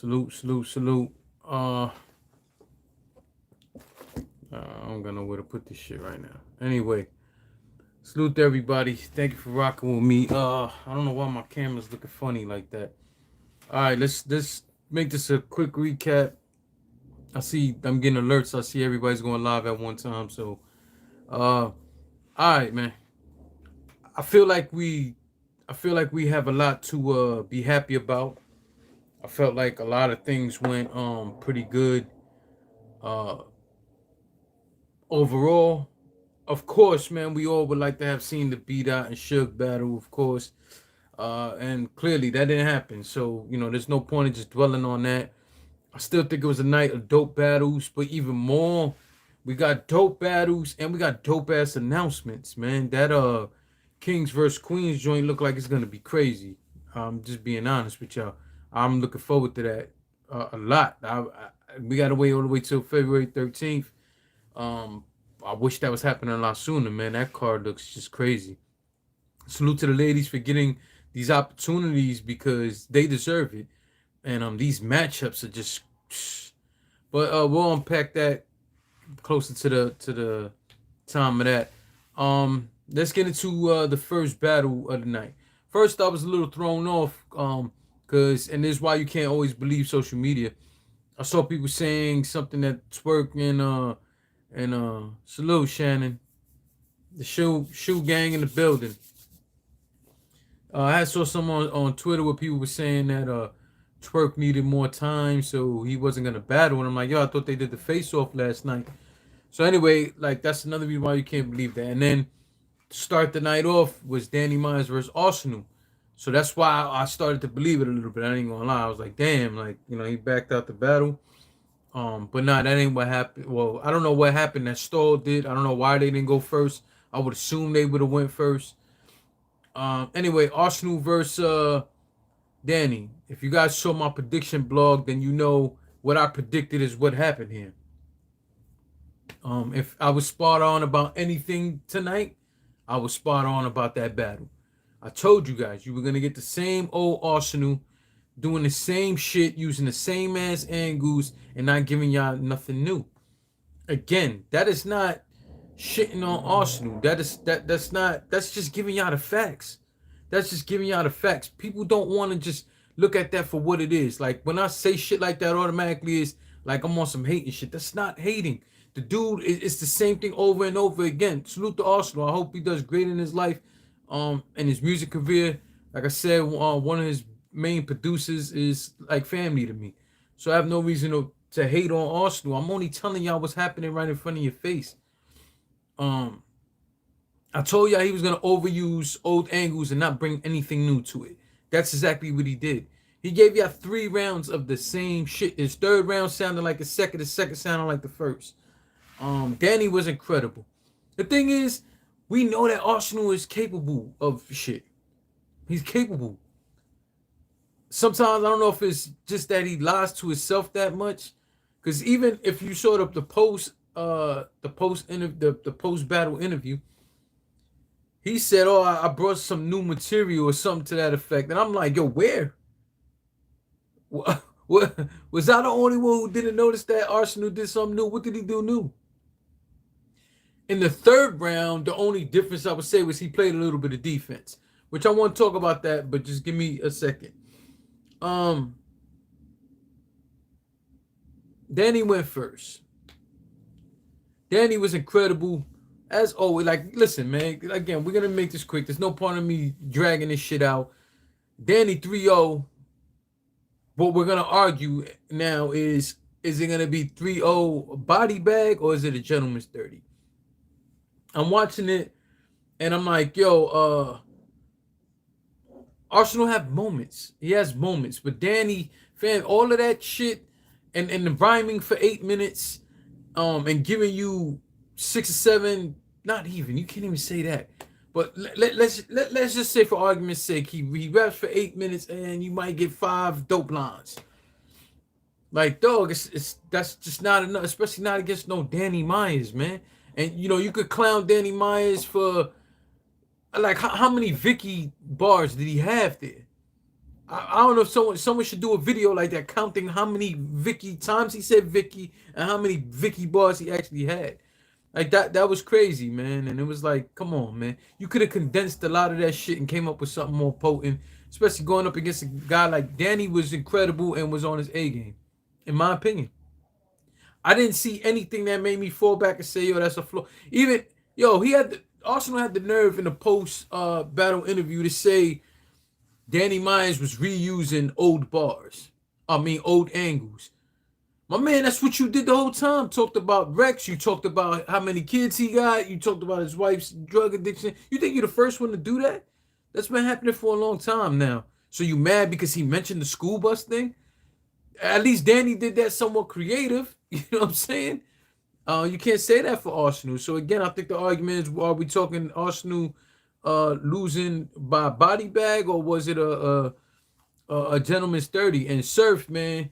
Salute, salute, salute. I don't got nowhere to put this shit right now. Anyway, salute to everybody. Thank you for rocking with me. I don't know why my camera's looking funny like that. All right, let's make this a quick recap. I see I'm getting alerts. I see everybody's going live at one time. So, all right, man. I feel like we, I feel like we have a lot to be happy about. I felt like a lot of things went pretty good uh overall. Of course, man, we all would like to have seen the beat out and Suge battle, of course. And clearly that didn't happen. So, there's no point in just dwelling on that. I still think it was a night of dope battles, but even more, we got dope battles and we got dope ass announcements, man. That Kings versus Queens joint look like it's gonna be crazy. I'm just being honest with y'all. I'm looking forward to that a lot. We gotta wait all the way till February 13th. Um, I wish that was happening a lot sooner, man. That card looks just crazy. Salute to the ladies for getting these opportunities because they deserve it. And these matchups are just. But we'll unpack that closer to the time of that. Let's get into the first battle of the night. First, I was a little thrown off, cause and this is why you can't always believe social media. I saw people saying something that Twerk and salute Shannon, the shoe gang in the building. I saw someone on Twitter where people were saying that Twerk needed more time, so he wasn't gonna battle. And I'm like, yo, I thought they did the face off last night. So anyway, like that's another reason why you can't believe that. And then to start the night off was Danny Myers versus Arsenal. So that's why I started to believe it a little bit. I ain't gonna lie. I was like, damn, like, he backed out the battle. But nah, that ain't what happened. Well, I don't know what happened that Stall did. I don't know why they didn't go first. I would assume they would have went first. Anyway, Arsenal versus Danny. If you guys saw my prediction blog, then you know what I predicted is what happened here. If I was spot on about anything tonight, I was spot on about that battle. I told you guys you were gonna get the same old Arsenal doing the same shit, using the same ass angles, and not giving y'all nothing new. Again, that is not shitting on Arsenal. That's just giving y'all the facts. That's just giving y'all the facts. People don't want to just look at that for what it is. Like when I say shit like that, automatically is like I'm on some hating shit. That's not hating. The dude, it's the same thing over and over again. Salute to Arsenal. I hope he does great in his life, and his music career. Like I said, one of his main producers is like family to me. So I have no reason to hate on Arsenal. I'm only telling y'all what's happening right in front of your face. Um, I told y'all he was gonna overuse old angles and not bring anything new to it. That's exactly what he did. He gave y'all 3 rounds of the same shit. His third round sounded like the second sounded like the first. Danny was incredible. The thing is, we know that Arsenal is capable of shit. He's capable. Sometimes I don't know if it's just that he lies to himself that much. Because even if you showed up the post battle interview, he said, "Oh, I brought some new material or something to that effect," and I'm like, "Yo, where? What was I the only one who didn't notice that Arsenal did something new? What did he do new?" In the third round, the only difference I would say was he played a little bit of defense, which I want to talk about that, but just give me a second. Danny went first. Danny was incredible. As always, like, listen, man, again, we're going to make this quick. There's no point in me dragging this shit out. Danny 3-0. What we're going to argue now is it going to be 3-0 body bag or is it a gentleman's 30? I'm watching it and I'm like, yo, Arsenal have moments. He has moments. But Danny, fam, all of that shit and the rhyming for 8 minutes and giving you 6 or 7, not even, you can't even say that. But let's just say for argument's sake, he raps for 8 minutes and you might get 5 dope lines. Like, dog, that's just not enough, especially not against no Danny Myers, man. And you could clown Danny Myers for like how many Vicky bars did he have there? I don't know if someone should do a video like that, counting how many Vicky times he said Vicky and how many Vicky bars he actually had. Like that was crazy, man. And it was like, come on, man. You could have condensed a lot of that shit and came up with something more potent, especially going up against a guy like Danny was incredible and was on his A game, in my opinion. I didn't see anything that made me fall back and say, yo, that's a flaw. Even he had Arsenal had the nerve in the post battle interview to say Danny Myers was reusing old bars. I mean old angles. My man, that's what you did the whole time. Talked about Rex. You talked about how many kids he got. You talked about his wife's drug addiction. You think you're the first one to do that? That's been happening for a long time now. So you mad because he mentioned the school bus thing? At least Danny did that somewhat creative. You know what I'm saying? You can't say that for Arsenal. So again, I think the argument is: are we talking Arsenal losing by body bag, or was it a gentleman's 30? And Surf, man,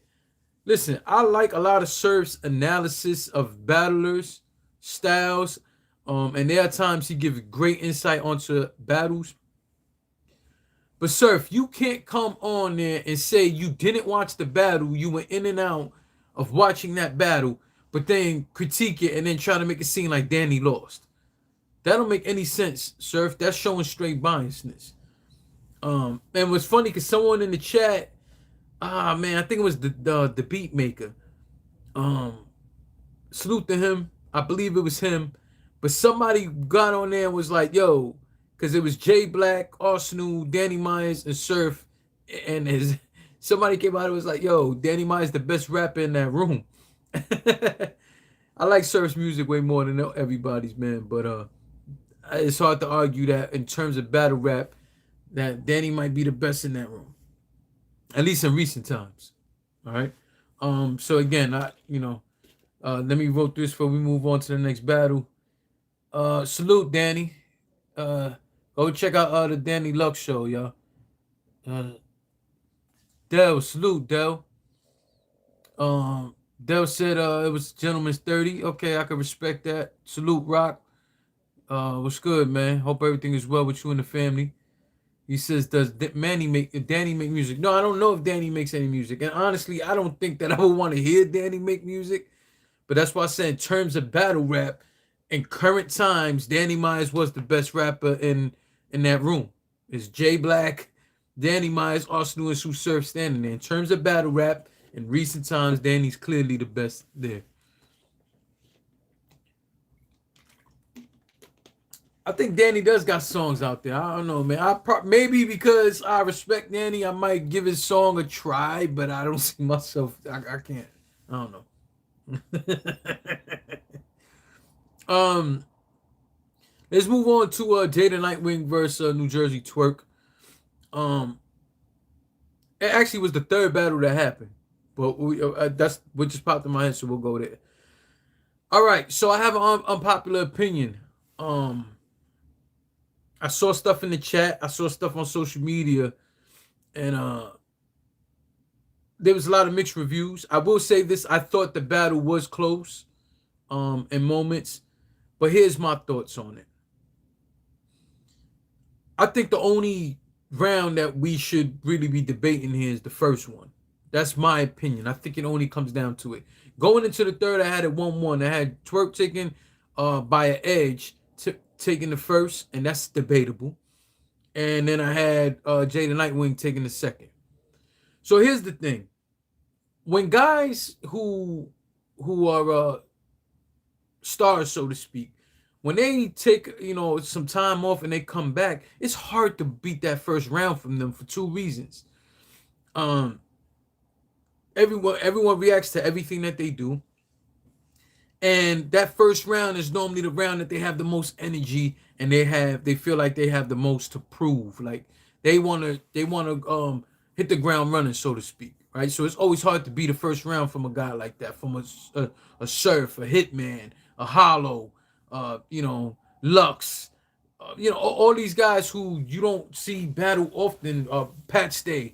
listen, I like a lot of Surf's analysis of battlers, styles, and there are times he gives great insight onto battles. But Surf, you can't come on there and say you didn't watch the battle, you were in and out of watching that battle, but then critique it and then try to make it seem like Danny lost. That don't make any sense, Surf. That's showing straight biasness. And what's funny because someone in the chat, man, I think it was the beat maker. Salute to him. I believe it was him. But somebody got on there and was like, yo, because it was Jay Black, Arsenal, Danny Myers, and Surf. And his somebody came out and was like, yo, Danny Myers the best rapper in that room. I like Surf's music way more than everybody's, man. But it's hard to argue that in terms of battle rap, that Danny might be the best in that room. At least in recent times. All right. So again, let me vote this before we move on to the next battle. Salute, Danny. Go check out the Danny Luck show, y'all. Del, salute, Del. Del said it was Gentleman's 30. Okay, I can respect that. Salute, Rock. What's good, man? Hope everything is well with you and the family. He says, does Danny make music? No, I don't know if Danny makes any music. And honestly, I don't think that I would want to hear Danny make music. But that's why I said in terms of battle rap, in current times, Danny Myers was the best rapper in that room. It's Jay Black, Danny Myers, Arsenal, and Sue Surf standing there. In terms of battle rap, in recent times, Danny's clearly the best there. I think Danny does got songs out there. I don't know, man. Maybe because I respect Danny, I might give his song a try, but I don't see myself. I can't. I don't know. Let's move on to Jada Nightwing versus New Jersey Twerk. It actually was the third battle that happened, but that's what just popped in my head, so we'll go there. All right, so I have an unpopular opinion. I saw stuff in the chat. I saw stuff on social media, and there was a lot of mixed reviews. I will say this: I thought the battle was close, in moments, but here's my thoughts on it. I think the only round that we should really be debating here is the first one. That's my opinion. I think it only comes down to it. Going into the third, I had it 1-1. I had Twerk taking by an edge, taking the first, and that's debatable. And then I had Jada Nightwing taking the second. So here's the thing. When guys who are stars, so to speak, when they take some time off and they come back, it's hard to beat that first round from them for two reasons. Everyone reacts to everything that they do, and that first round is normally the round that they have the most energy and they feel like they have the most to prove. Like they wanna hit the ground running, so to speak. Right, so it's always hard to beat the first round from a guy like that, from a Surf, a Hitman, a Hollow, Lux, all these guys who you don't see battle often. Pat Stay,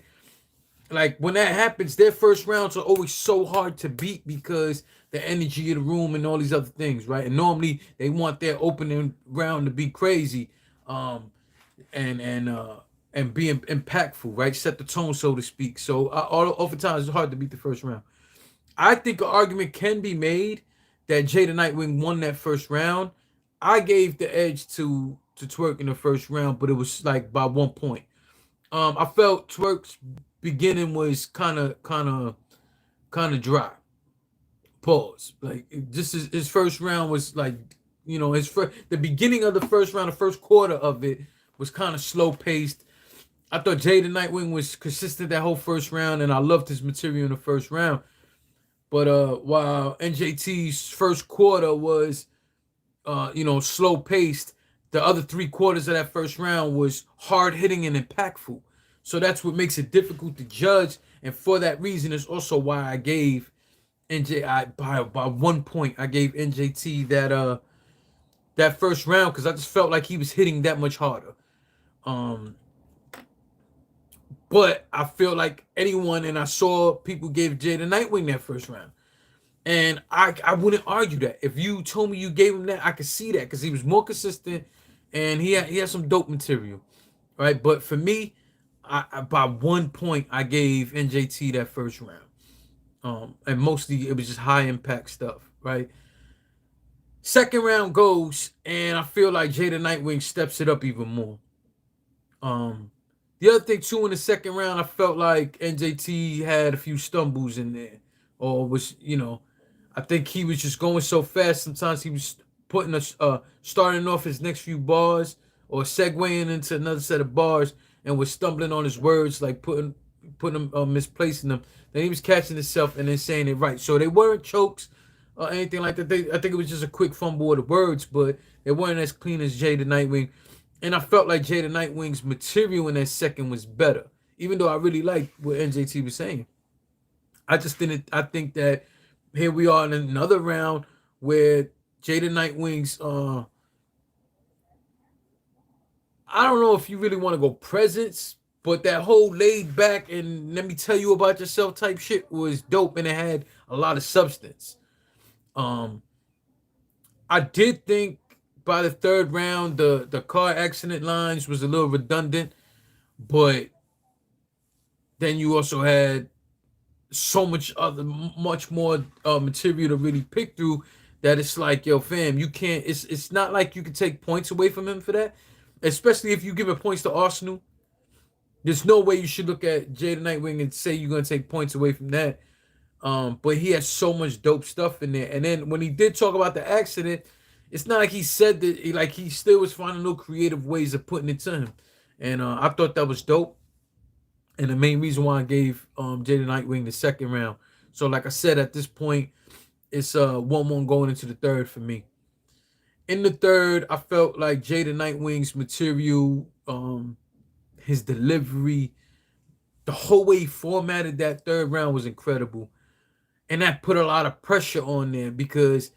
like when that happens, their first rounds are always so hard to beat because the energy of the room and all these other things, right? And normally they want their opening round to be crazy, and and be impactful, right? Set the tone, so to speak. So oftentimes it's hard to beat the first round. I think an argument can be made that Jada Nightwing won that first round. I gave the edge to Twerk in the first round, but it was like by 1 point. I felt Twerk's beginning was kind of dry. Pause. Like just his first round was like, the beginning of the first round, the first quarter of it was kind of slow paced. I thought Jada Nightwing was consistent that whole first round, and I loved his material in the first round. But while NJT's first quarter was slow paced, the other 3 quarters of that first round was hard hitting and impactful. So that's what makes it difficult to judge. And for that reason, is also why I gave by 1 point. I gave NJT that first round because I just felt like he was hitting that much harder. But I feel like anyone, and I saw people gave Jada Nightwing that first round. And I wouldn't argue that. If you told me you gave him that, I could see that because he was more consistent and he had some dope material. Right. But for me, I by 1 point I gave NJT that first round. And mostly it was just high impact stuff, right? Second round goes, and I feel like Jada Nightwing steps it up even more. The other thing too, in the second round, I felt like NJT had a few stumbles in there, or was I think he was just going so fast. Sometimes he was putting us starting off his next few bars or segueing into another set of bars and was stumbling on his words, like putting them misplacing them. Then he was catching himself and then saying it right. So they weren't chokes or anything like that. I think it was just a quick fumble of the words, but they weren't as clean as Jada Nightwing. And I felt like Jada Nightwing's material in that second was better, even though I really liked what NJT was saying. I just didn't. I think that here we are in another round where Jada Nightwing's I don't know if you really want to go presence, but that whole laid back and let me tell you about yourself type shit was dope and it had a lot of substance. Um I did think by the third round the car accident lines was a little redundant, but then you also had so much more material to really pick through that it's like, yo, fam, you can't. It's not like you can take points away from him for that, especially if you give it points to Arsenal. There's no way you should look at Jada Nightwing and say you're gonna take points away from that. But he has so much dope stuff in there. And then when he did talk about the accident, it's not like he said that. He still was finding little creative ways of putting it to him, and I thought that was dope. And the main reason why I gave Jada Nightwing the second round. So like I said, at this point, it's 1-1 going into the third for me. In the third, I felt like Jada Nightwing's material, his delivery, the whole way he formatted that third round was incredible. And that put a lot of pressure on there because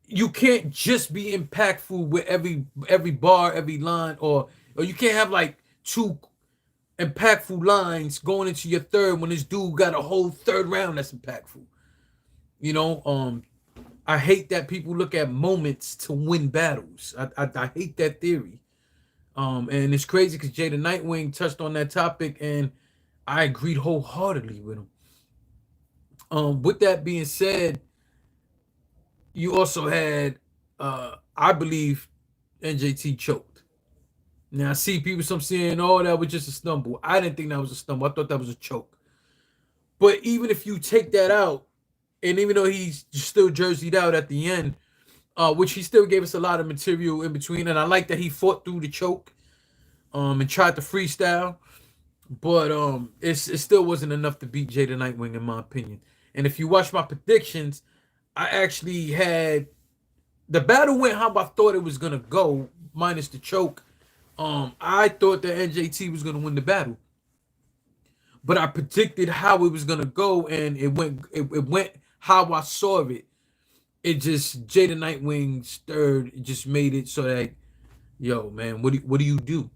you can't just be impactful with every bar, every line, or you can't have like two impactful lines going into your third when this dude got a whole third round that's impactful. I hate that people look at moments to win battles. I hate that theory. And it's crazy because Jada Nightwing touched on that topic and I agreed wholeheartedly with him. With that being said, you also had I believe NJT choked. Now I see people some saying, "Oh, that was just a stumble." I didn't think that was a stumble. I thought that was a choke. But even if you take that out, and even though he's still jerseyed out at the end, which he still gave us a lot of material in between, and I like that he fought through the choke, and tried to freestyle, but it still wasn't enough to beat Jada Nightwing in my opinion. And if you watch my predictions, I actually had the battle went how I thought it was gonna go, minus the choke. I thought that NJT was gonna win the battle, but I predicted how it was gonna go, and it went how I saw it. It just Jada Nightwing's third just made it so that, yo, man, what do you do?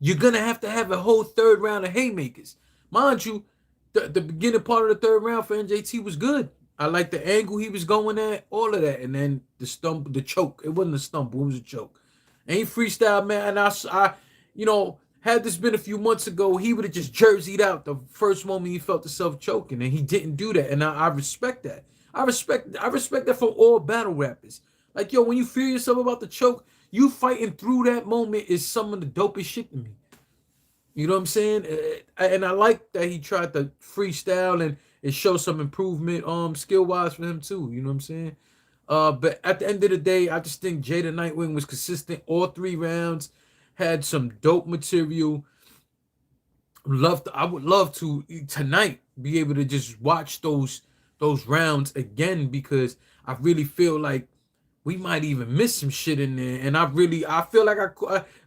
You're gonna have to have a whole third round of haymakers, mind you. The beginning part of the third round for NJT was good. I like the angle he was going at, all of that, and then the choke. It wasn't a stumble, it was a choke. Ain't freestyle, man. And you know, had this been a few months ago, he would have just jerseyed out the first moment he felt himself choking, and he didn't do that. And I respect that. I respect that from all battle rappers. Like, yo, when you feel yourself about to choke, you fighting through that moment is some of the dopest shit to me. You know what I'm saying? And I like that he tried to freestyle and it shows some improvement skill wise for him too. You know what I'm saying? But at the end of the day, I just think Jada Nightwing was consistent all 3 rounds, had some dope material. I would love to tonight be able to just watch those rounds again because I really feel like we might even miss some shit in there. And I feel like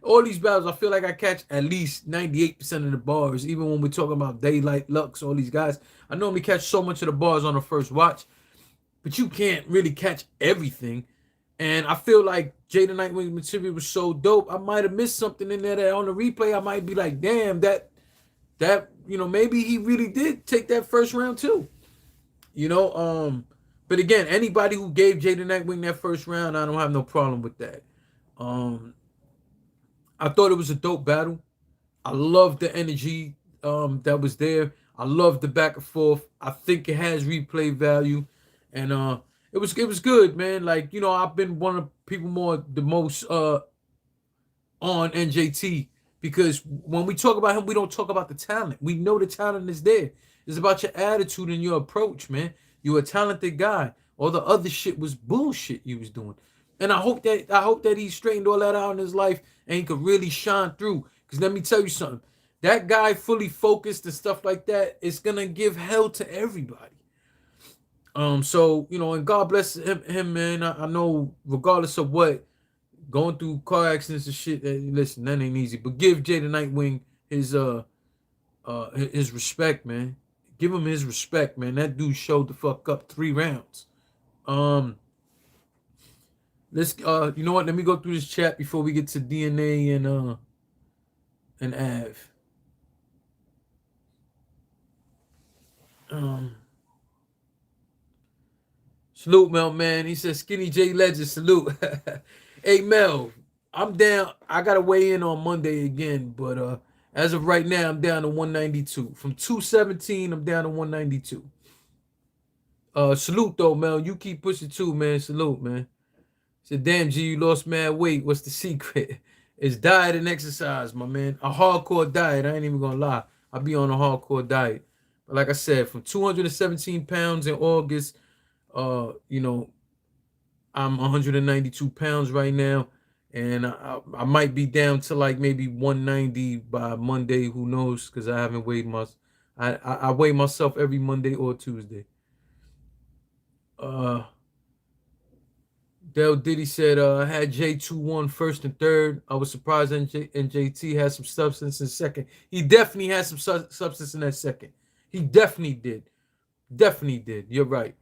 all these battles, I feel like I catch at least 98% of the bars. Even when we're talking about Daylight, Lux, all these guys, I normally catch so much of the bars on the first watch, but you can't really catch everything. And I feel like Jada Nightwing's material was so dope. I might have missed something in there that on the replay I might be like, damn, maybe he really did take that first round too. You know, but again, anybody who gave Jada Nightwing that first round, I don't have no problem with that. I thought it was a dope battle. I love the energy that was there. I love the back and forth. I think it has replay value, and it was good, man. Like, you know, I've been one of people the most on NJT because when we talk about him, we don't talk about the talent. We know the talent is there. It's about your attitude and your approach, man. You're a talented guy. All the other shit was bullshit you was doing. And I hope that he straightened all that out in his life and he could really shine through. Because let me tell you something. That guy fully focused and stuff like that is gonna give hell to everybody. So, you know, and God bless him, man. I know regardless of what, going through car accidents and shit, listen, that ain't easy. But give Jada Nightwing his respect, man. Give him his respect, man. That dude showed the fuck up 3 rounds. Let's you know what? Let me go through this chat before we get to DNA and Av. Salute, Mel, man. He says Skinny J Legend, salute. Hey, Mel, I'm down. I gotta weigh in on Monday again, but as of right now, I'm down to 192. From 217, I'm down to 192. Salute though, Mel. You keep pushing too, man. Salute, man. Said, damn, G, you lost mad weight. What's the secret? It's diet and exercise, my man. A hardcore diet. I ain't even gonna lie. I'll be on a hardcore diet. But like I said, from 217 pounds in August, you know, I'm 192 pounds right now. And I might be down to like maybe 190 by Monday. Who knows? Because I haven't weighed I weigh myself every Monday or Tuesday. Del Diddy said, I had J21 first and third. I was surprised NJT had some substance in second. He definitely had some substance in that second. He definitely did. Definitely did. You're right.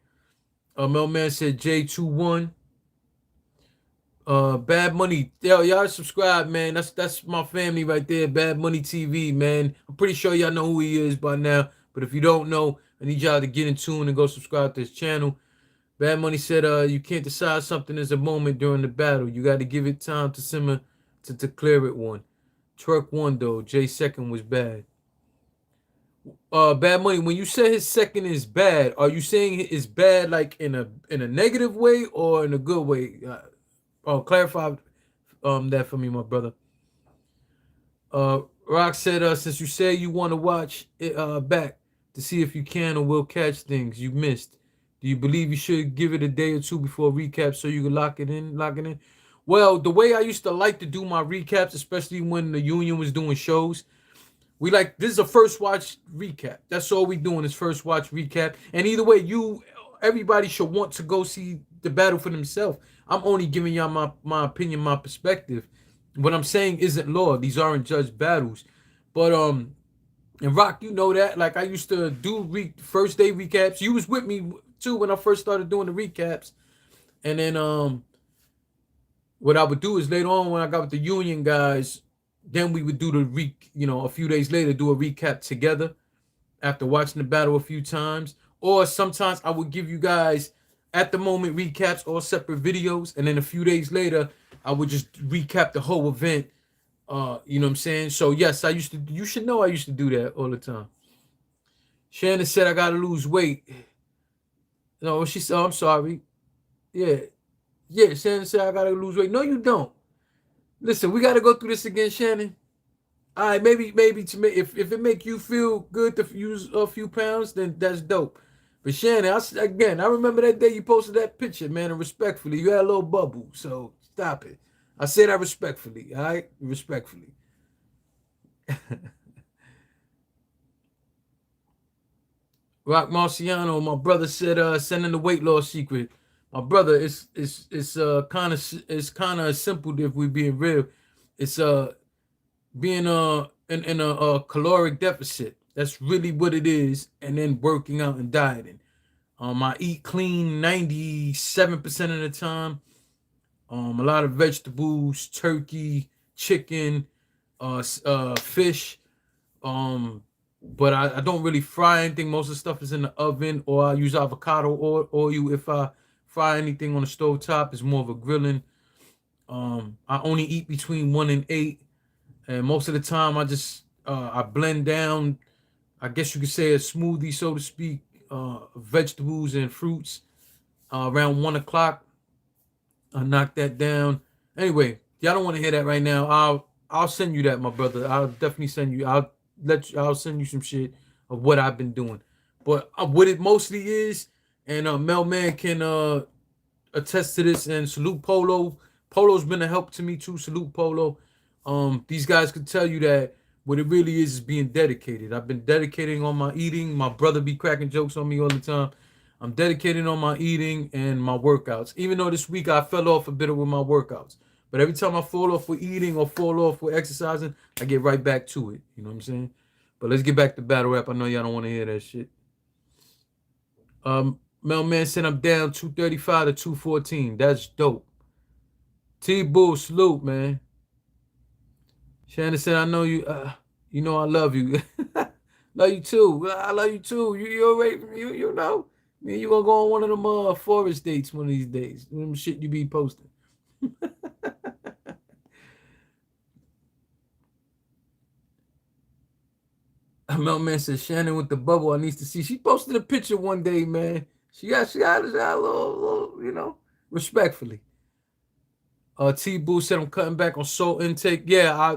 Melman said J21. Bad Money. Yo, y'all subscribe, man. That's my family right there. Bad Money TV, man. I'm pretty sure y'all know who he is by now. But if you don't know, I need y'all to get in tune and go subscribe to his channel. Bad Money said, you can't decide something is a moment during the battle. You got to give it time to simmer to declare it one. Twerk won, though. Jay second was bad. Bad Money, when you say his second is bad, are you saying it's bad like in a negative way or in a good way? Clarify that for me, my brother. Rock said, since you say you want to watch it back to see if you can or will catch things you missed, do you believe you should give it a day or two before recap so you can lock it in? Well, the way I used to like to do my recaps, especially when the union was doing shows, this is a first watch recap. That's all we doing is first watch recap. And either way, everybody should want to go see the battle for themselves. I'm only giving y'all my opinion, my perspective. What I'm saying isn't law. These aren't judged battles. But and Rock, you know that. Like I used to do first day recaps. You was with me too when I first started doing the recaps. And then what I would do is later on when I got with the union guys, then we would do a few days later do a recap together after watching the battle a few times. Or sometimes I would give you guys at the moment recaps, all separate videos, and then a few days later, I would just recap the whole event. You know what I'm saying? So yes, I used to. You should know I used to do that all the time. Shannon said I gotta lose weight. No, she said, oh, I'm sorry. Yeah, yeah. Shannon said I gotta lose weight. No, you don't. Listen, we gotta go through this again, Shannon. All right, maybe to me, if it make you feel good to use a few pounds, then that's dope. But Shannon, again, I remember that day you posted that picture, man, and respectfully, you had a little bubble, so stop it. I say that respectfully, all right, respectfully. Rock Marciano, my brother said, sending the weight loss secret. My brother, it's kind of simple if we being real. It's being in a caloric deficit. That's really what it is, and then working out and dieting. I eat clean 97% of the time. A lot of vegetables, turkey, chicken, fish. But I don't really fry anything. Most of the stuff is in the oven, or I use avocado oil if I fry anything on the stove top. It's more of a grilling. I only eat between 1 and 8, and most of the time I blend down. I guess you could say a smoothie, so to speak, vegetables and fruits around 1 o'clock. I knock that down. Anyway, y'all don't want to hear that right now. I'll send you that, my brother. I'll definitely send you. I'll send you some shit of what I've been doing. But what it mostly is, and Mel Man can attest to this, and salute Polo. Polo's been a help to me too. Salute Polo. These guys could tell you that what it really is being dedicated. I've been dedicating on my eating. My brother be cracking jokes on me all the time. I'm dedicating on my eating and my workouts. Even though this week I fell off a bit with my workouts. But every time I fall off with eating or fall off with exercising, I get right back to it. You know what I'm saying? But let's get back to battle rap. I know y'all don't want to hear that shit. Melman said I'm down 235 to 214. That's dope. T-Bull, salute, man. Shannon said, I know you, you know I love you. Love you too. I love you too. You already, you know. Me and you gonna go on one of them forest dates one of these days. Them shit you be posting. Melman said Shannon with the bubble. I need to see. She posted a picture one day, man. She got a little, you know, respectfully. T Boo said I'm cutting back on salt intake. Yeah,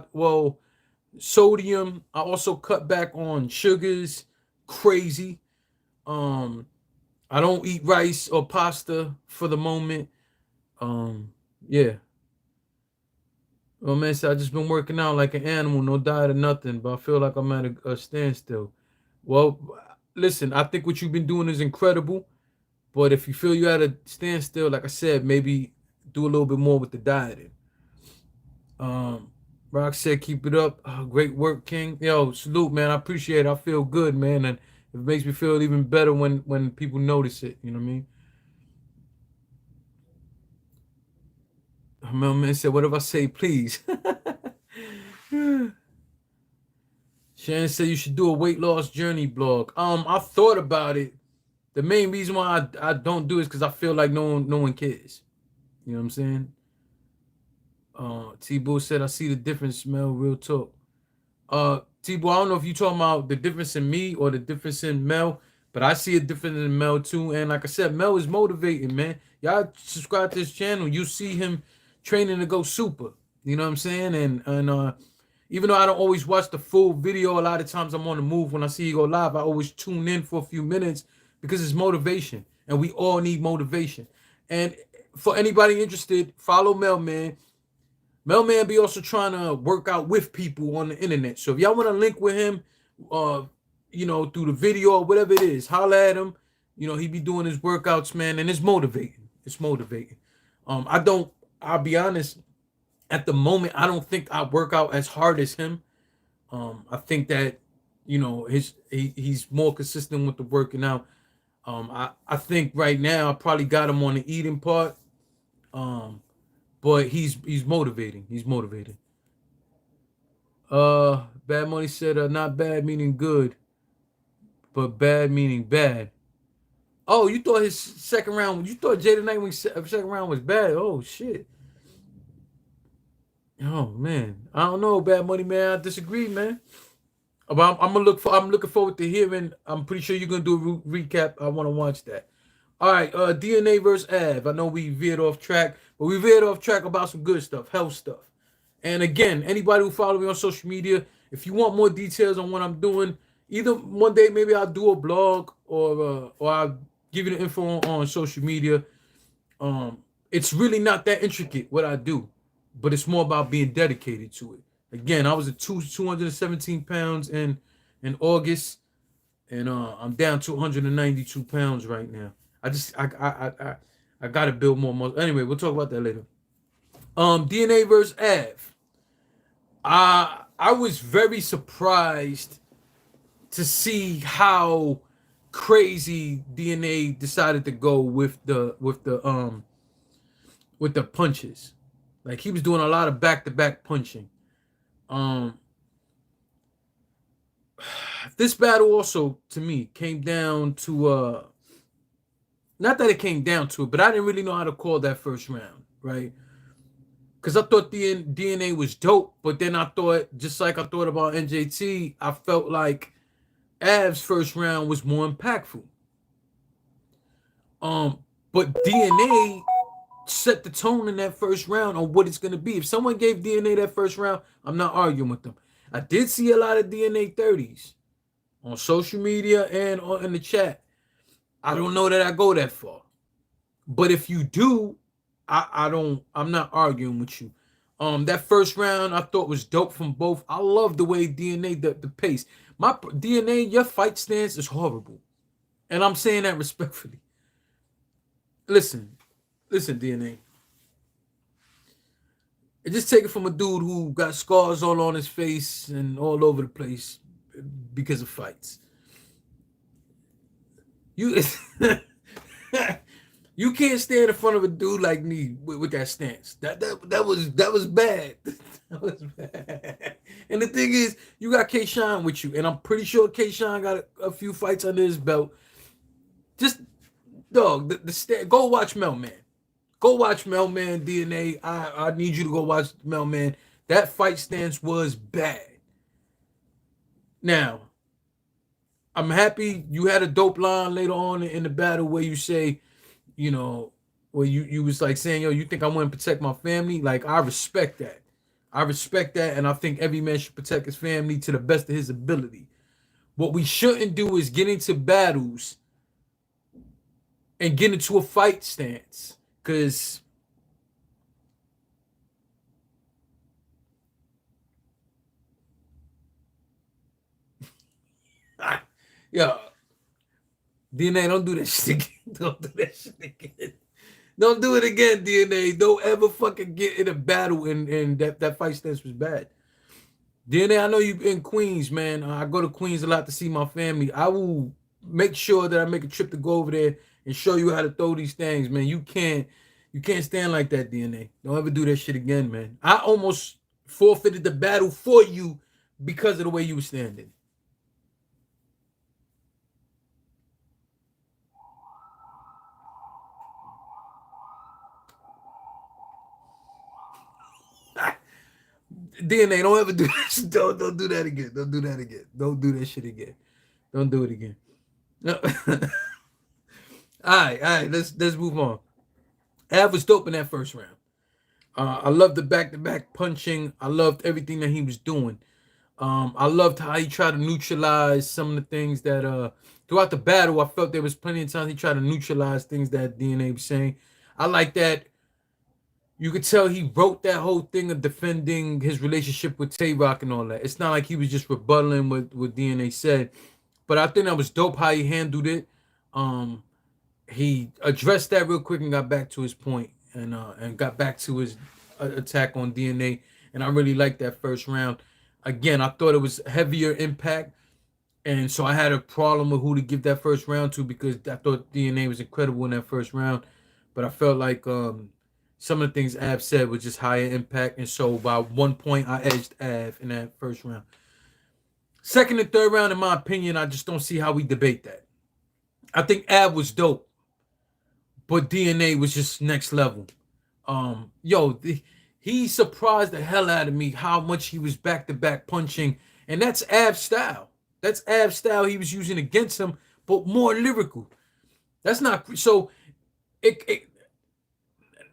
sodium. I also cut back on sugars. Crazy. Um, I don't eat rice or pasta for the moment. Yeah. Well, man, so I just been working out like an animal, no diet or nothing, but I feel like I'm at a standstill. Well, listen, I think what you've been doing is incredible, but if you feel you're at a standstill, like I said, maybe do a little bit more with the dieting. Um, Rock said, keep it up. Great work, King. Yo, salute, man. I appreciate it. I feel good, man, and it makes me feel even better when people notice it. You know what I mean? My man said, what if I say please? Shannon said you should do a weight loss journey blog. I thought about it. The main reason why I don't do it is because I feel like no one cares. You know what I'm saying? T-Boo said I see the difference, smell real talk. T-Boo, I don't know if you talking about the difference in me or the difference in Mel, but I see a difference in Mel too. And like I said, Mel is motivating, man. Y'all subscribe to this channel, you see him training to go super. You know what I'm saying? And even though I don't always watch the full video, a lot of times I'm on the move. When I see you go live, I always tune in for a few minutes because it's motivation, and we all need motivation. And for anybody interested, follow Mel Man. Mel Man be also trying to work out with people on the internet. So if y'all want to link with him, through the video or whatever it is, holla at him. You know, he be doing his workouts, man, and it's motivating. It's motivating. I'll be honest, at the moment, I don't think I work out as hard as him. I think that, he's more consistent with the working out. I think right now I probably got him on the eating part. But he's motivating. He's motivating. Bad Money said not bad meaning good, but bad meaning bad. Oh, you thought his second round? You thought Jaden Nightwing's second round was bad? Oh shit. Oh man, I don't know, Bad Money man. I disagree, man. But I'm gonna look for. I'm looking forward to hearing. I'm pretty sure you're gonna do a recap. I want to watch that. All right, DNA versus Av. I know we veered off track, but we veered off track about some good stuff, health stuff. And again, anybody who follow me on social media, if you want more details on what I'm doing, either one day maybe I'll do a blog or I'll give you the info on social media. It's really not that intricate what I do, but it's more about being dedicated to it. Again, I was at 217 pounds in August, and I'm down to 192 pounds right now. I gotta build more muscle. Anyway, we'll talk about that later. DNA versus Av. I was very surprised to see how crazy DNA decided to go with the punches. Like he was doing a lot of back to back punching. Um, this battle also to me came down to not that it came down to it, but I didn't really know how to call that first round, right? Because I thought DNA was dope, but then I thought, just like I thought about NJT, I felt like Av's first round was more impactful. Um, but DNA set the tone in that first round on what it's gonna be. If someone gave DNA that first round, I'm not arguing with them. I did see a lot of DNA 30s on social media and in the chat. I don't know that I go that far. But if you do, I don't. I'm not arguing with you. That first round I thought was dope from both. I love the way DNA the pace. My DNA, your fight stance is horrible, and I'm saying that respectfully. Listen, listen, DNA. Just take it from a dude who got scars all on his face and all over the place because of fights. You you can't stand in front of a dude like me with that stance. That was bad. That was bad. And the thing is, you got K Shine with you, and I'm pretty sure K Shine got a few fights under his belt. Just dog, go watch Melman. Go watch Melman DNA. I need you to go watch Melman. That fight stance was bad. Now, I'm happy you had a dope line later on in the battle where you say, you know, where you was like saying, yo, you think I want to protect my family? Like, I respect that. I respect that, and I think every man should protect his family to the best of his ability. What we shouldn't do is get into battles and get into a fight stance. Because yeah, DNA, don't do that shit again. Don't do that shit again. Don't do it again, DNA. Don't ever fucking get in a battle and that fight stance was bad. DNA, I know you in Queens, man. I go to Queens a lot to see my family. I will make sure that I make a trip to go over there and show you how to throw these things, man. You can't stand like that, DNA. Don't ever do that shit again, man. I almost forfeited the battle for you because of the way you were standing. DNA, don't ever do that. Don't do that again. Don't do that again. Don't do that shit again. Don't do it again. No. All right. Let's move on. Av was dope in that first round. I loved the back-to-back punching. I loved everything that he was doing. I loved how he tried to neutralize some of the things that throughout the battle. I felt there was plenty of times he tried to neutralize things that DNA was saying. I like that. You could tell he wrote that whole thing of defending his relationship with Tay Rock and all that. It's not like he was just rebutting what DNA said, but I think that was dope how he handled it. He addressed that real quick and got back to his point and got back to his attack on DNA. And I really liked that first round. Again, I thought it was heavier impact, and so I had a problem with who to give that first round to because I thought DNA was incredible in that first round, but I felt like some of the things Av said was just higher impact, and so by 1 point I edged Av in that first round. Second and third round, in my opinion, I just don't see how we debate that. I think Ab was dope, but DNA was just next level. Yo, he surprised the hell out of me how much he was back to back punching, and that's Ab style. That's Ab style he was using against him, but more lyrical. That's not so. It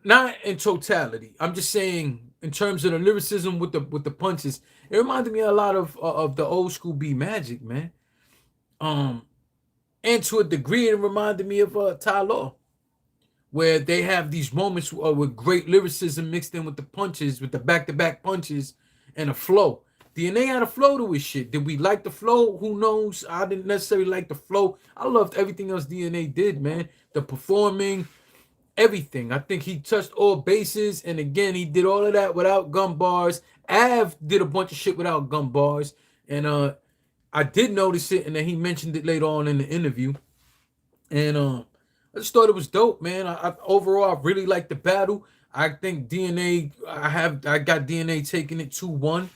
not in totality. I'm just saying in terms of the lyricism with the punches. It reminded me a lot of the old school B Magic, man. Um, and to a degree, it reminded me of Ty Law, where they have these moments with great lyricism mixed in with the punches, with the back-to-back punches and a flow. DNA had a flow to his shit. Did we like the flow? Who knows? I didn't necessarily like the flow. I loved everything else DNA did, man. The performing, everything. I think he touched all bases, and again, he did all of that without gun bars. Av did a bunch of shit without gun bars, and I did notice it, and then he mentioned it later on in the interview, and I just thought it was dope, man. Overall, I really liked the battle. I think DNA. I got DNA taking it 2-1.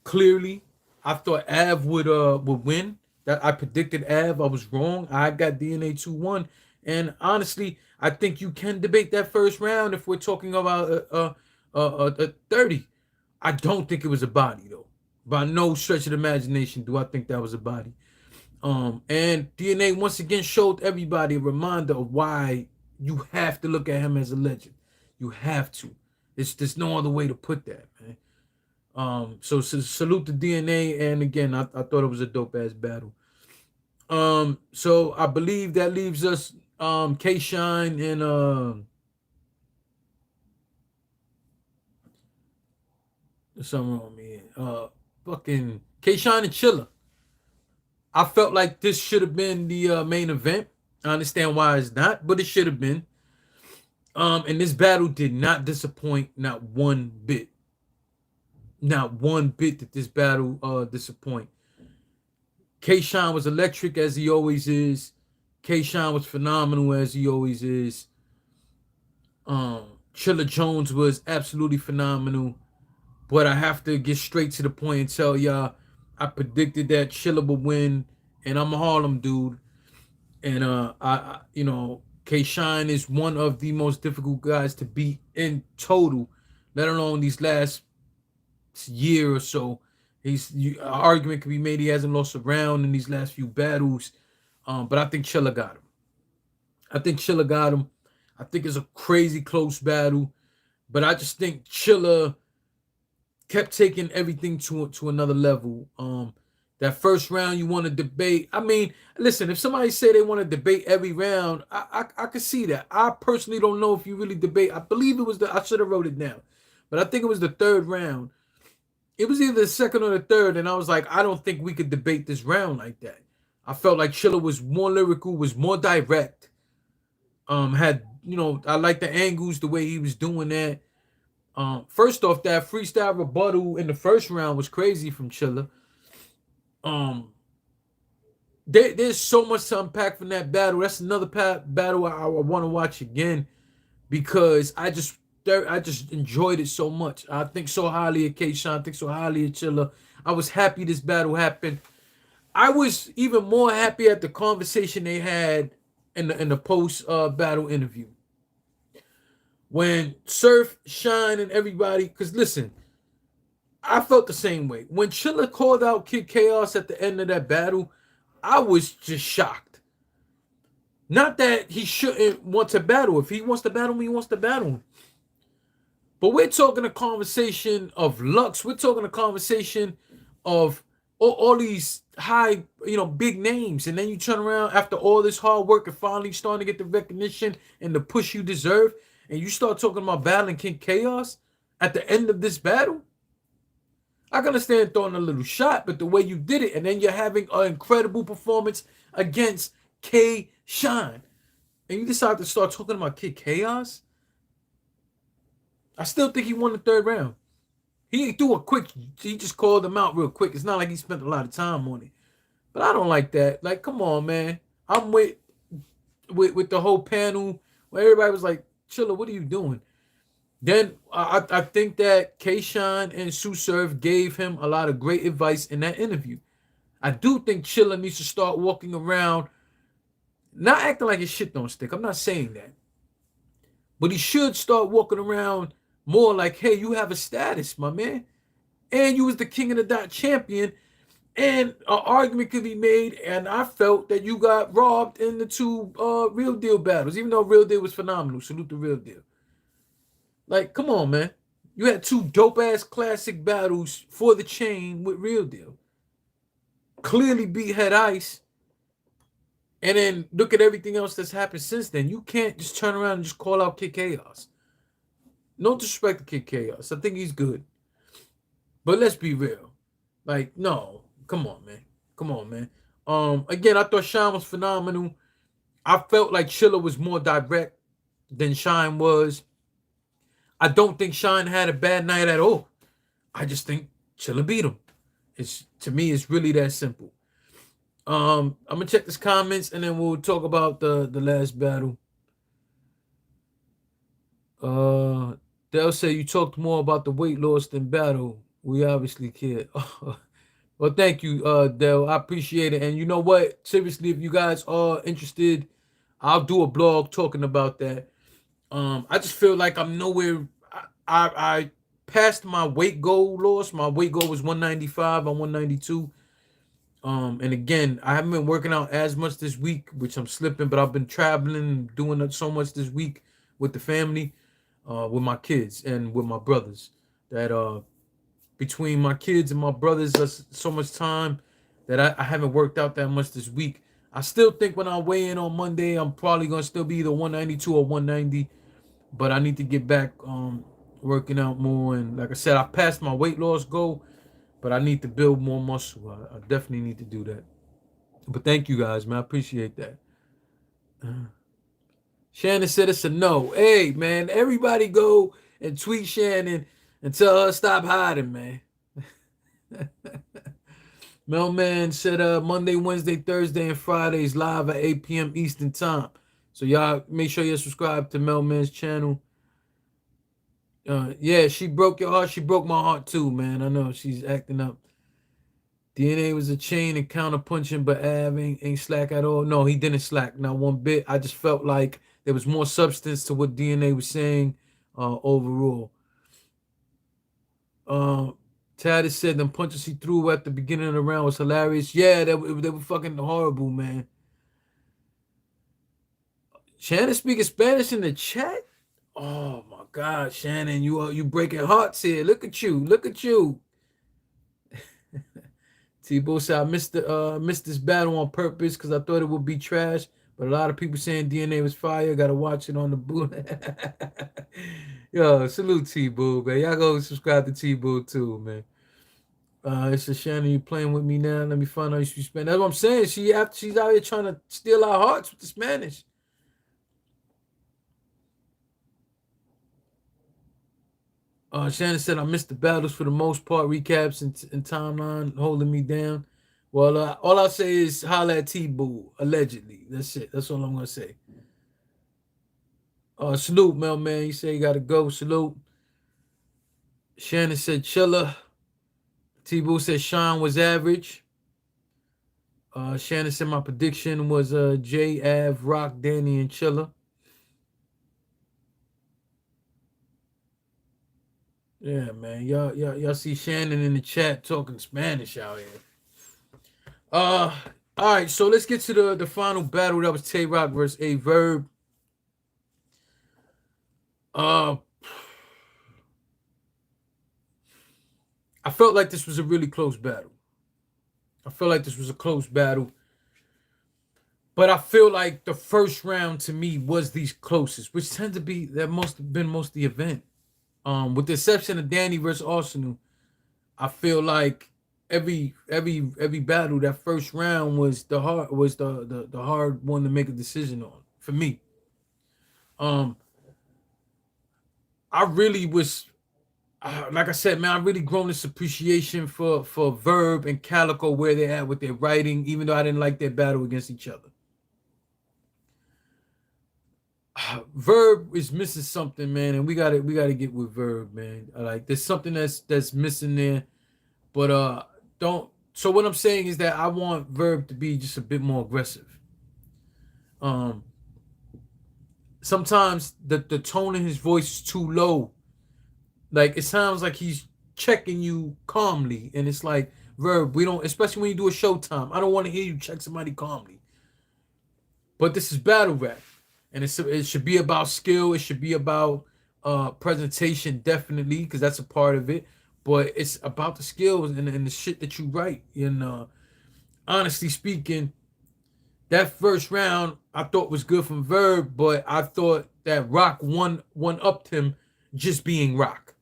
Clearly, I thought Av would win. That I predicted Av. I was wrong. I got DNA 2-1. And honestly, I think you can debate that first round if we're talking about a 30. I don't think it was a body though. By no stretch of the imagination do I think that was a body. And DNA once again showed everybody a reminder of why you have to look at him as a legend. You have to. There's no other way to put that, man. So salute to DNA, and again, I thought it was a dope ass battle. So I believe that leaves us K Shine and something wrong with me. Fucking K Shine and Chilla. I felt like this should have been the main event. I understand why it's not, but it should have been. And this battle did not disappoint, not one bit. Not one bit did this battle disappoint. K-Shine was electric as he always is. K-Shine was phenomenal as he always is. Chilla Jones was absolutely phenomenal. But I have to get straight to the point and tell y'all, I predicted that Chilla would win, and I'm a Harlem dude. And I K-Shine is one of the most difficult guys to beat in total, let alone these last year or so. An argument could be made he hasn't lost a round in these last few battles. But I think Chilla got him. I think it's a crazy close battle. But I just think Chilla kept taking everything to another level. That first round you want to debate. I mean, listen, if somebody say they want to debate every round, I could see that. I personally don't know if you really debate. I believe it was I should have wrote it down. But I think it was the third round. It was either the second or the third, and I was like, I don't think we could debate this round like that. I felt like Chilla was more lyrical, was more direct. I like the angles, the way he was doing that. First off, that freestyle rebuttal in the first round was crazy from Chilla. There's so much to unpack from that battle. That's another battle I want to watch again because I just enjoyed it so much. I think so highly of K-Shine, I think so highly of Chilla. I was happy this battle happened. I was even more happy at the conversation they had in the post battle interview. When Surf, Shine, and everybody, because listen, I felt the same way. When Chilla called out Kid Chaos at the end of that battle, I was just shocked. Not that he shouldn't want to battle. If he wants to battle me, he wants to battle him. But we're talking a conversation of Lux. We're talking a conversation of all these high, big names. And then you turn around after all this hard work and finally starting to get the recognition and the push you deserve. And you start talking about battling King Chaos at the end of this battle. I can understand throwing a little shot, but the way you did it, and then you're having an incredible performance against K-Shine. And you decide to start talking about Kid Chaos? I still think he won the third round. He just called him out real quick. It's not like he spent a lot of time on it. But I don't like that. Like, come on, man. I'm with the whole panel where everybody was like, Chilla, what are you doing? Then I think that K-Shine and Sue Surf gave him a lot of great advice in that interview. I do think Chilla needs to start walking around Not acting like his shit don't stick. I'm not saying that. But he should start walking around more like, hey, you have a status, my man. And you was the king of the dot champion. And an argument could be made, and I felt that you got robbed in the two Real Deal battles, even though Real Deal was phenomenal. Salute the Real Deal. Like, come on, man. You had two dope ass classic battles for the chain with Real Deal. Clearly beat Head Ice. And then look at everything else that's happened since then. You can't just turn around and just call out Kid Chaos. No disrespect to Kid Chaos. I think he's good. But let's be real. Like, no. Come on, man. Come on, man. Again, I thought Shine was phenomenal. I felt like Chilla was more direct than Shine was. I don't think Shine had a bad night at all. I just think Chilla beat him. To me, it's really that simple. I'm gonna check this comments and then we'll talk about the last battle. They'll say you talked more about the weight loss than battle. We obviously cared. Well, thank you, Dell. I appreciate it. And you know what? Seriously, if you guys are interested, I'll do a blog talking about that. I just feel like I'm nowhere. I passed my weight goal loss. My weight goal was 195. I'm 192. And again, I haven't been working out as much this week, which I'm slipping, but I've been traveling, doing it so much this week with the family, with my kids and with my brothers. That between my kids and my brothers, there's so much time that I haven't worked out that much this week. I still think when I weigh in on Monday, I'm probably gonna still be either 192 or 190, but I need to get back working out more. And like I said, I passed my weight loss goal, but I need to build more muscle. I definitely need to do that. But thank you guys, man. I appreciate that. Shannon said it's a no. Hey, man, everybody go and tweet Shannon and tell her stop hiding, man. Melman said Monday, Wednesday, Thursday, and Fridays live at 8 p.m. Eastern Time. So y'all make sure you subscribe to Melman's channel. Yeah, she broke your heart. She broke my heart too, man. I know she's acting up. DNA was a chain and counter punching, but Av ain't slack at all. No, he didn't slack, not one bit. I just felt like there was more substance to what DNA was saying overall. Taddis said them punches he threw at the beginning of the round was hilarious. Yeah, they were fucking horrible, man. Shannon speaking Spanish in the chat? Oh my God, Shannon, you breaking hearts here. Look at you. Look at you. T-Bo said I missed this battle on purpose because I thought it would be trash. But a lot of people saying DNA was fire. Gotta watch it on the boot. Yo, salute T-Boo, man. Y'all go subscribe to T-Boo too, man. It's a Shannon, you playing with me now. Let me find out you speak Spanish. That's what I'm saying. She's out here trying to steal our hearts with the Spanish. Shannon said I missed the battles for the most part. Recaps and timeline holding me down. Well, all I'll say is holla at T-Boo, allegedly. That's it. That's all I'm gonna say. Salute, Mel, man. You say you gotta go. Salute. Shannon said Chilla. T-Boo said Sean was average. Shannon said my prediction was J, Av, Rock, Danny, and Chilla. Yeah, man. Y'all see Shannon in the chat talking Spanish out here. All right, so let's get to the final battle. That was Tay Rock versus A Verb. I felt like this was a really close battle. But I feel like the first round to me was the closest, which tend to be that most of the event. With the exception of Danny versus Arsenal, I feel like every battle, that first round was the hard one to make a decision on for me. I really was, like I said, man, I really grown this appreciation for Verb and Calico where they're at with their writing, even though I didn't like their battle against each other. Verb is missing something, man, and we gotta get with Verb, man. Like there's something that's missing there, but don't. So what I'm saying is that I want Verb to be just a bit more aggressive. Um, Sometimes the tone in his voice is too low. Like it sounds like he's checking you calmly, and it's like Verb. We don't, especially when you do a Showtime. I don't want to hear you check somebody calmly. But this is battle rap, and it should be about skill. It should be about presentation, definitely, because that's a part of it. But it's about the skills and the shit that you write. And honestly speaking, that first round I thought was good from Verb, but I thought that Rock one upped him just being Rock.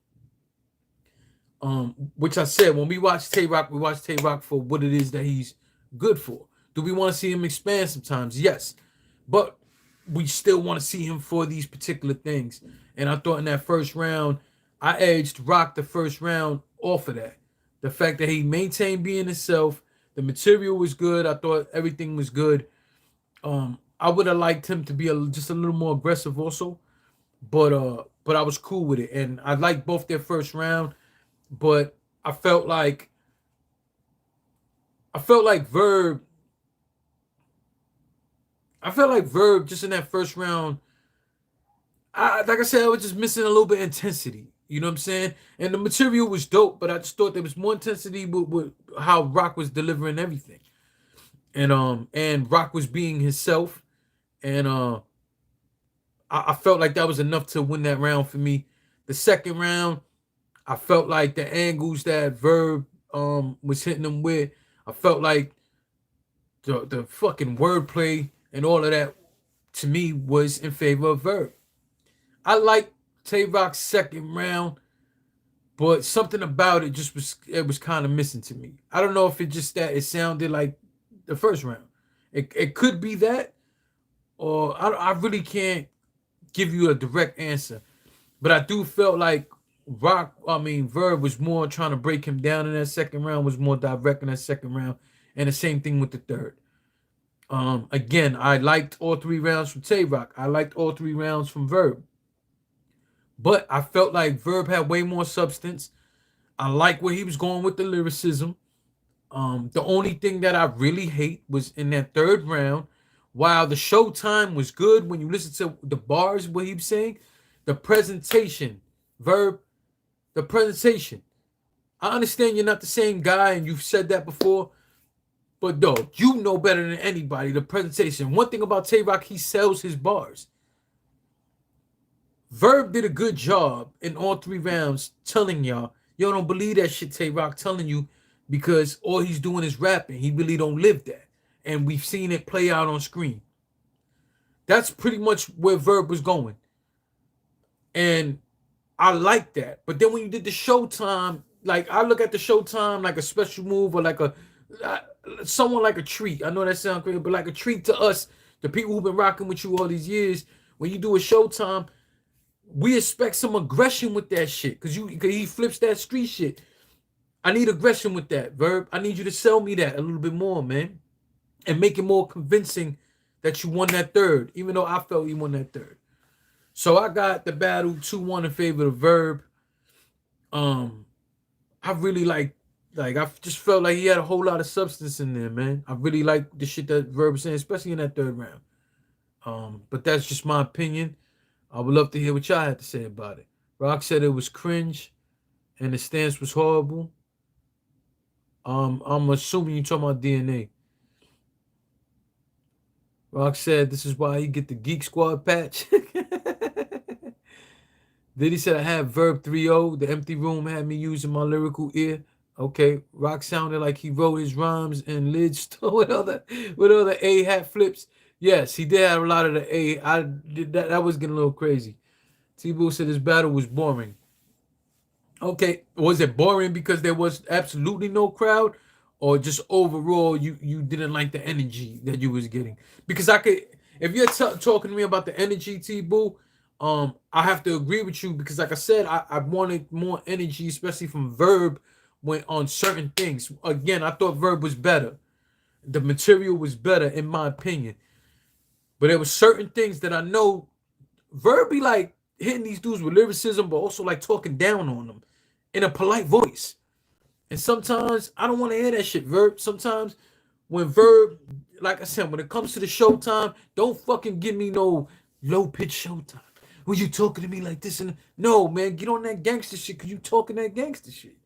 Which I said when we watch Tay Rock, we watch Tay Rock for what it is that he's good for. Do we want to see him expand sometimes? Yes, but we still want to see him for these particular things. And I thought in that first round, I edged Rock the first round off of that. The fact that he maintained being himself, the material was good. I thought everything was good. I would have liked him to be just a little more aggressive also, but I was cool with it, and I liked both their first round. But I felt like Verb. I felt like Verb just in that first round. Like I said, I was just missing a little bit of intensity. You know what I'm saying? And the material was dope, but I just thought there was more intensity with how Rock was delivering everything, and Rock was being himself, and I felt like that was enough to win that round for me. The second round, I felt like the angles that Verb was hitting them with, I felt like the fucking wordplay and all of that to me was in favor of Verb. I like Tay Rock's second round, but something about it was kind of missing to me. I don't know if it just that it sounded like the first round. It could be that, or I really can't give you a direct answer. But I do felt like Verb was more trying to break him down in that second round, was more direct in that second round, and the same thing with the third. Again, I liked all three rounds from Tay Rock. I liked all three rounds from Verb. But I felt like Verb had way more substance. I like where he was going with the lyricism. The only thing that I really hate was in that third round, while the showtime was good when you listen to the bars, what he was saying, the presentation, Verb, the presentation. I understand you're not the same guy and you've said that before, but though you know better than anybody the presentation. One thing about Tay Rock, he sells his bars. Verb did a good job in all three rounds telling y'all, yo, don't believe that shit Tay Rock telling you because all he's doing is rapping. He really don't live that. And we've seen it play out on screen. That's pretty much where Verb was going. And I like that. But then when you did the Showtime, like I look at the Showtime like a special move or like someone like a treat. I know that sounds crazy, but like a treat to us, the people who've been rocking with you all these years. When you do a Showtime, we expect some aggression with that shit because he flips that street shit. I need aggression with that, Verb. I need you to sell me that a little bit more, man, and make it more convincing that you won that third, even though I felt you won that third. So I got the battle 2-1 in favor of Verb. I really I just felt like he had a whole lot of substance in there, man. I really like the shit that Verb was saying, especially in that third round. But that's just my opinion. I would love to hear what y'all had to say about it. Rock said it was cringe and the stance was horrible. I'm assuming you're talking about DNA. Rock said this is why he get the Geek Squad patch. Diddy said I had Verb 3-0. The empty room had me using my lyrical ear. Okay. Rock sounded like he wrote his rhymes in lid store with other A hat flips. Yes, he did have a lot of the A. I did that was getting a little crazy. T-Boo said this battle was boring. Okay, was it boring because there was absolutely no crowd, or just overall you didn't like the energy that you was getting? Because I could, if you're talking to me about the energy, T-Boo, I have to agree with you because, like I said, I wanted more energy, especially from Verb when on certain things. Again, I thought Verb was better. The material was better, in my opinion. But there were certain things that I know Verb be like hitting these dudes with lyricism, but also like talking down on them in a polite voice. And sometimes I don't want to hear that shit, Verb. Sometimes when Verb, like I said, when it comes to the showtime, don't fucking give me no low pitch showtime. When you talking to me like this and no, man, get on that gangster shit because you talking that gangster shit.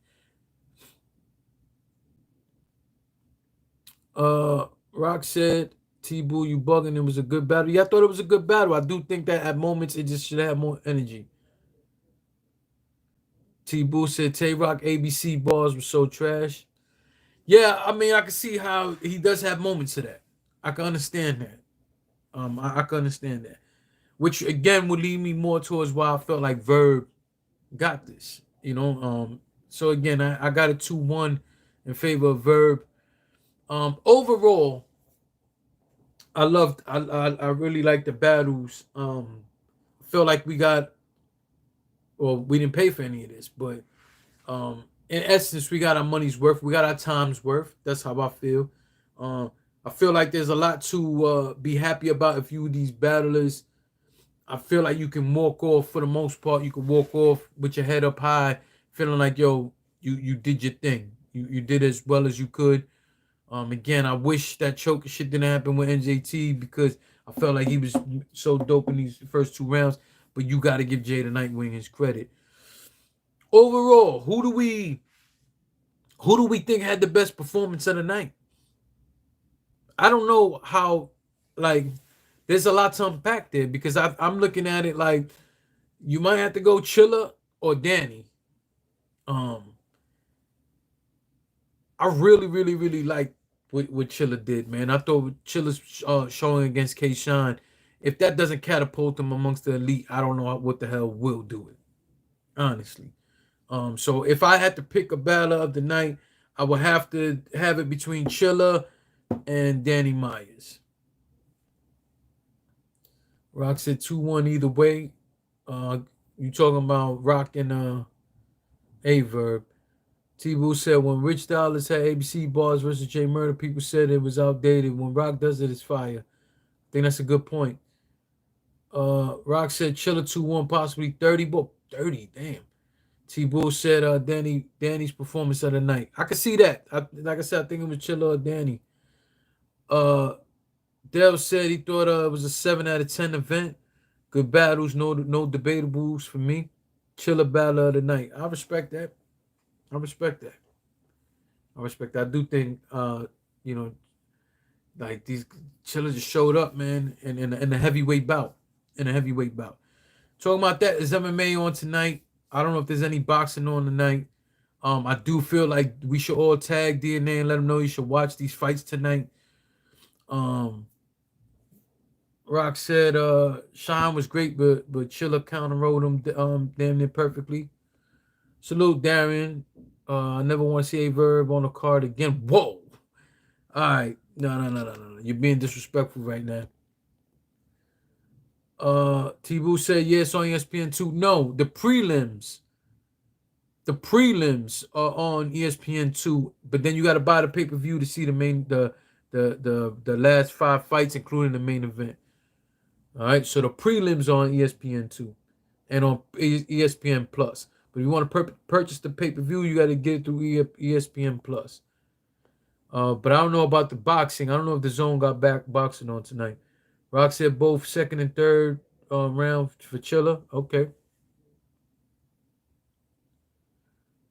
Rock said, T-Boo, you bugging. It was a good battle. Yeah, I thought it was a good battle. I do think that at moments it just should have more energy. T-Boo said, Tay-Rock ABC bars were so trash. Yeah, I mean, I can see how he does have moments of that. I can understand that. I can understand that. Which again would lead me more towards why I felt like Verb got this. So again, I got a 2-1 in favor of Verb. Overall, I really like the battles. Feel like we got, well, we didn't pay for any of this, but in essence, we got our money's worth. We got our time's worth. That's how I feel. I feel like there's a lot to be happy about if you these battlers. I feel like you can walk off for the most part. You can walk off with your head up high, feeling like yo, you did your thing. You did as well as you could. Again, I wish that choking shit didn't happen with NJT because I felt like he was so dope in these first 2 rounds. But you got to give Jay the Nightwing his credit. Overall, who do we think had the best performance of the night? I don't know how, like, there's a lot to unpack there because I'm looking at it like you might have to go Chilla or Danny. I really, really, really like what Chilla did, man. I thought Chilla's showing against K-Shine, if that doesn't catapult him amongst the elite, I don't know what the hell will do it, honestly. So if I had to pick a battle of the night, I would have to have it between Chilla and Danny Myers. Rock said 2-1 either way. You talking about Rock and Averb. T-Boo said when Rich Dollars had ABC bars versus Jay Murder, people said it was outdated. When Rock does it, it's fire. I think that's a good point. Rock said Chilla 2-1, possibly 30. But 30, damn. T-Boo said Danny's performance of the night. I could see that. Like I said, I think it was Chilla or Danny. Dell said he thought it was a 7 out of 10 event. Good battles, no debatables for me. Chilla battle of the night. I respect that. I respect that. I do think like these Chilla just showed up, man, in a heavyweight bout. Talking about that, is MMA on tonight? I don't know if there's any boxing on tonight. I do feel like we should all tag DNA and let them know you should watch these fights tonight. Rock said Shine was great, but Chilla counter rode him damn near perfectly. Salute, Darian. I never want to see a Verb on the card again. Whoa. All right. No. You're being disrespectful right now. T-Boo said yes on ESPN2. No, the prelims. The prelims are on ESPN2, but then you got to buy the pay-per-view to see the last 5 fights, including the main event. All right, so the prelims are on ESPN2 and on ESPN Plus. But if you want to purchase the pay-per-view, you got to get it through ESPN Plus. But I don't know about the boxing. I don't know if the Zone got back boxing on tonight. Rock said both second and third round for Chilla. Okay.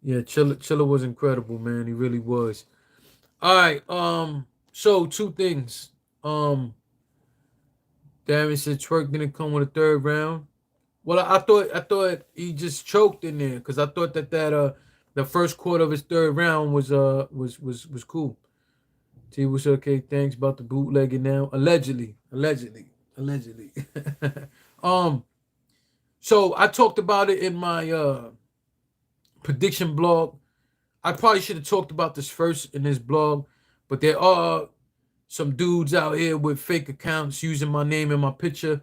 Yeah, Chilla was incredible, man. He really was. All right. So 2 things. Darren said Twerk didn't come with a third round. Well, I thought he just choked in there because I thought that the first quarter of his third round was cool. T was okay. Thanks about the bootlegging now. Allegedly. So I talked about it in my prediction blog. I probably should have talked about this first in this blog, but there are some dudes out here with fake accounts using my name and my picture.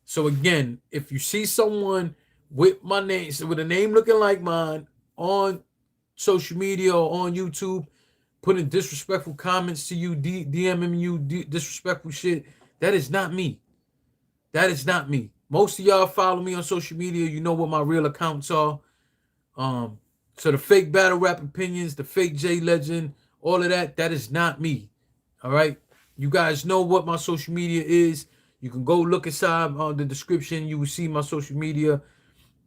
So again, if you see someone with my name, with a name looking like mine on social media or on YouTube, putting disrespectful comments to you, DMing you disrespectful shit, that is not me. That is not me. Most of y'all follow me on social media. You know what my real accounts are. So the fake battle rap opinions, the fake J Legend, all of that is not me. All right. You guys know what my social media is. You can go look inside the description. You will see my social media.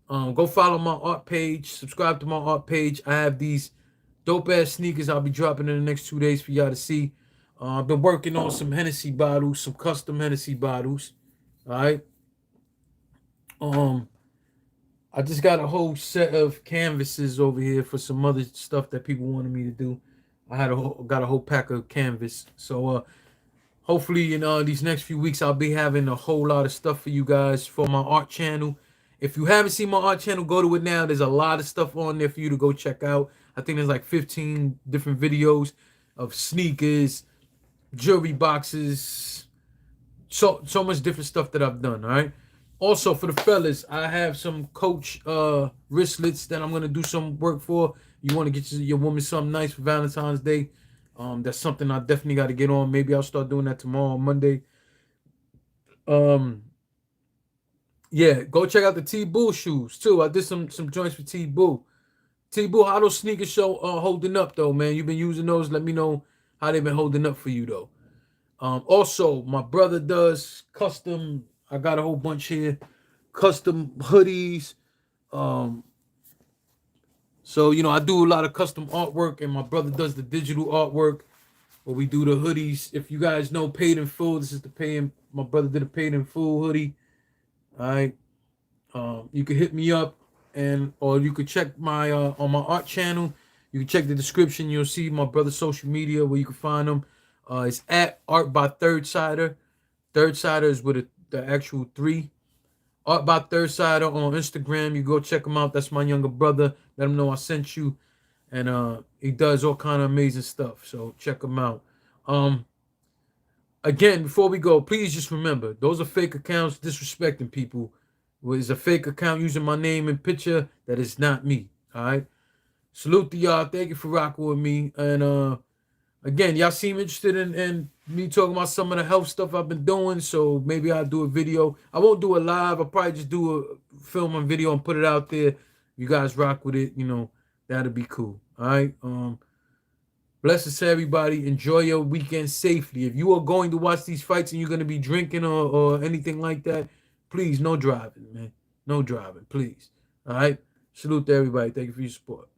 Go follow my art page. Subscribe to my art page. I have these dope ass sneakers I'll be dropping in the next 2 days for y'all to see. I've been working on some Hennessy bottles, some custom Hennessy bottles. All right. I just got a whole set of canvases over here for some other stuff that people wanted me to do. Got a whole pack of canvas. So hopefully in these next few weeks I'll be having a whole lot of stuff for you guys for my art channel. If you haven't seen my art channel, go to it now. There's a lot of stuff on there for you to go check out. I think there's like 15 different videos of sneakers, jewelry boxes, so much different stuff that I've done. All right. Also for the fellas, I have some Coach wristlets that I'm gonna do some work for. You want to get your woman something nice for Valentine's Day? That's something I definitely got to get on. Maybe I'll start doing that tomorrow, Monday. Yeah, go check out the T Bull shoes too. I did some joints for T Bull. T Bull, how those sneakers show holding up though, man? You've been using those. Let me know how they've been holding up for you though. Also, my brother does custom. I got a whole bunch here, custom hoodies. So I do a lot of custom artwork, and my brother does the digital artwork. Where we do the hoodies. If you guys know Paid in Full, this is the paying. My brother did a Paid in Full hoodie. All right. You can hit me up, or you could check my on my art channel. You can check the description. You'll see my brother's social media where you can find them. It's at Art by Third Sider. Third Sider is with the actual 3. Art by Third Sider on Instagram. You go check him out. That's my younger brother. Let him know I sent you. And he does all kind of amazing stuff. So check him out. Again, before we go, please just remember, those are fake accounts disrespecting people. It's a fake account using my name and picture. That is not me. All right. Salute to y'all. Thank you for rocking with me. And again, y'all seem interested in me talking about some of the health stuff I've been doing. So maybe I'll do a video. I won't do a live. I'll probably just do a film and video and put it out there. You guys rock with it. That'll be cool. All right. Blessings to everybody. Enjoy your weekend safely. If you are going to watch these fights and you're going to be drinking or anything like that, please, no driving, man. No driving, please. All right. Salute to everybody. Thank you for your support.